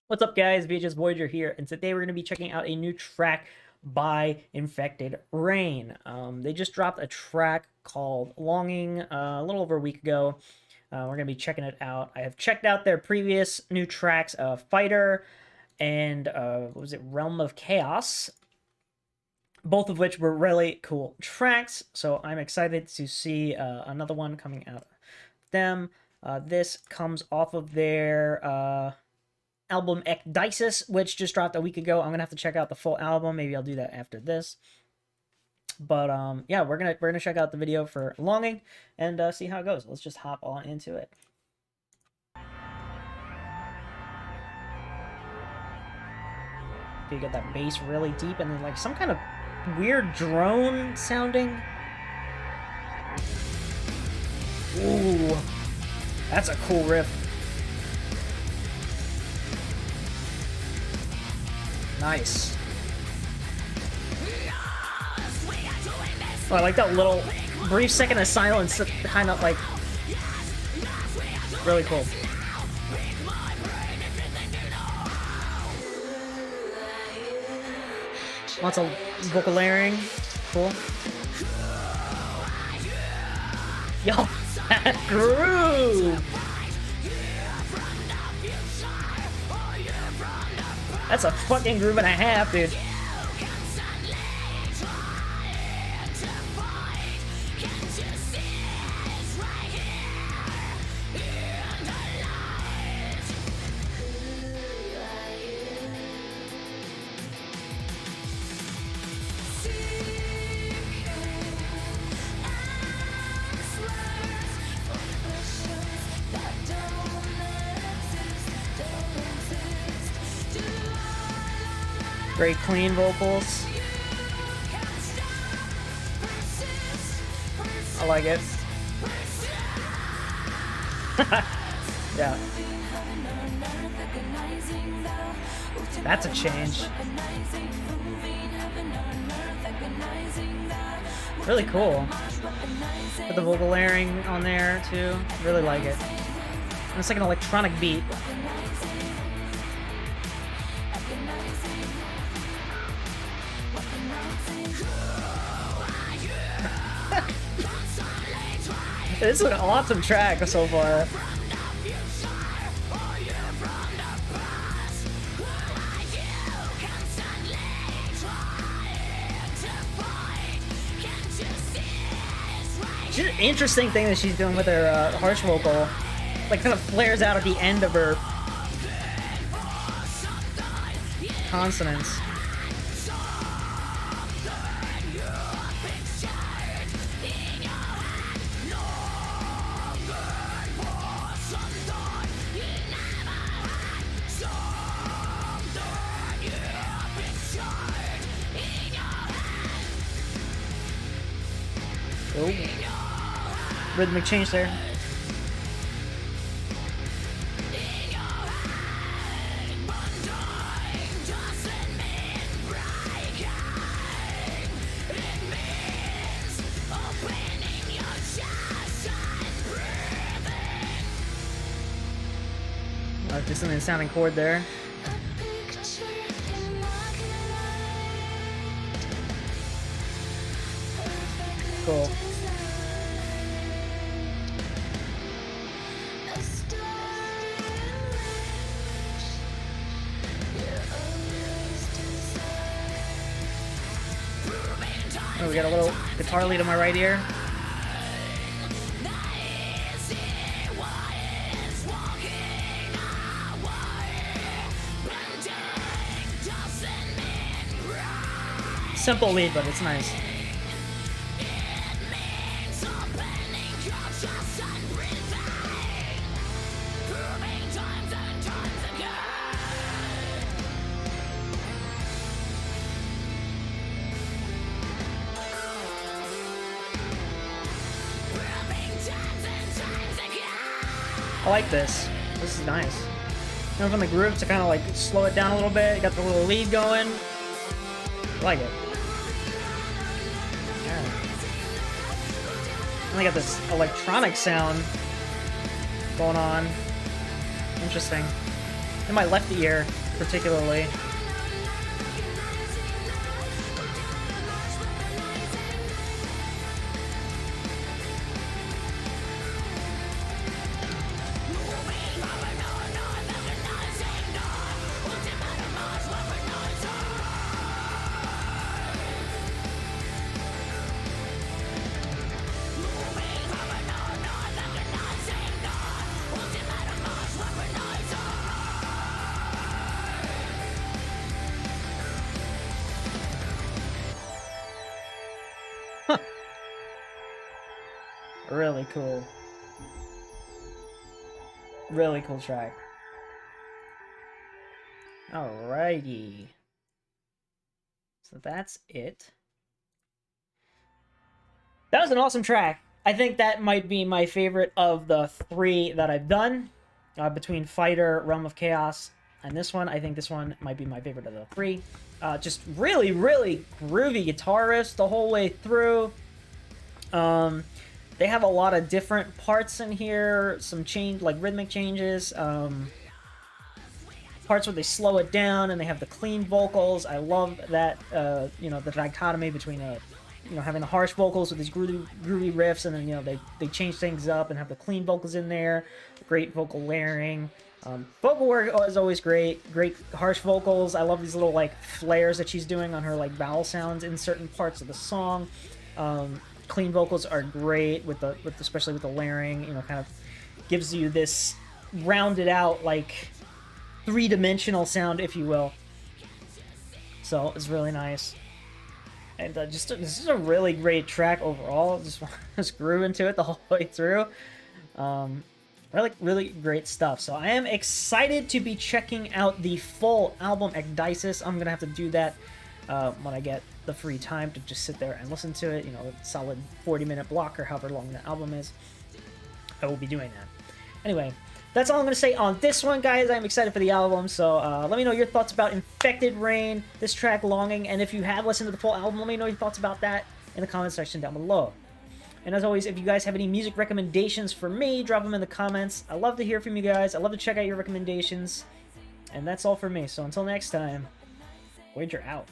What's up, guys? VHS Voyager here, and today we're going to be checking out a new track by Infected Rain. They just dropped a track called Longing a little over a week ago. We're going to be checking it out. I have checked out their previous new tracks, Fighter and what was it, Realm of Chaos, both of which were really cool tracks, so I'm excited to see another one coming out of them. This comes off of their album Ecdysis, which just dropped a week ago. I'm gonna have to check out the full album. Maybe I'll do that after this. But yeah, we're gonna check out the video for Longing and see how it goes. Let's just hop on into it. You get that bass really deep, and then like some kind of weird drone sounding. Ooh, that's a cool riff. Nice. Oh, I like that little brief second of silence that kind of like really cool. Lots of vocal layering. Cool. Yo, that groove! That's a fucking groove and a half, dude. Great clean vocals. I like it. Yeah. That's a change. Really cool. Put the vocal layering on there too. Really like it. And it's like an electronic beat. This is an awesome track so far. It's an interesting thing that she's doing with her harsh vocal. Like, kind of flares out at the end of her consonants. Oh. Rhythmic change there. Dissonant sounding chord there. Cool. Oh, we got a little guitar lead on my right ear. Simple lead, but it's nice. I like this. This is nice. You know, from the groove to kind of like slow it down a little bit. You got the little lead going. I like it. Yeah. And they got this electronic sound going on. Interesting. in my left ear, particularly. Really cool. Really cool track. Alrighty. So that's it. That was an awesome track. I think that might be my favorite of the 3 that I've done. Between Fighter, Realm of Chaos, and this one. I think this one might be my favorite of the 3. Just really, really groovy guitar riffs the whole way through. They have a lot of different parts in here, some rhythmic changes, parts where they slow it down, and they have the clean vocals. I love that, the dichotomy between, having the harsh vocals with these groovy riffs, and then, they change things up and have the clean vocals in there, great vocal layering. Vocal work is always great harsh vocals. I love these little, flares that she's doing on her, vowel sounds in certain parts of the song. Clean vocals are great especially with the layering, kind of gives you this rounded out, three-dimensional sound, if you will. So it's really nice. And this is a really great track overall. Just grew into it the whole way through. Really great stuff. So I am excited to be checking out the full album Ecdysis. I'm gonna have to do that when I get the free time to just sit there and listen to it, a solid 40-minute block or however long the album is. I will be doing that. Anyway, that's all I'm going to say on this one, guys. I'm excited for the album, so let me know your thoughts about Infected Rain, this track Longing, and if you have listened to the full album, let me know your thoughts about that in the comment section down below. And as always, if you guys have any music recommendations for me, drop them in the comments. I love to hear from you guys. I love to check out your recommendations. And that's all for me, so until next time, Voyager out.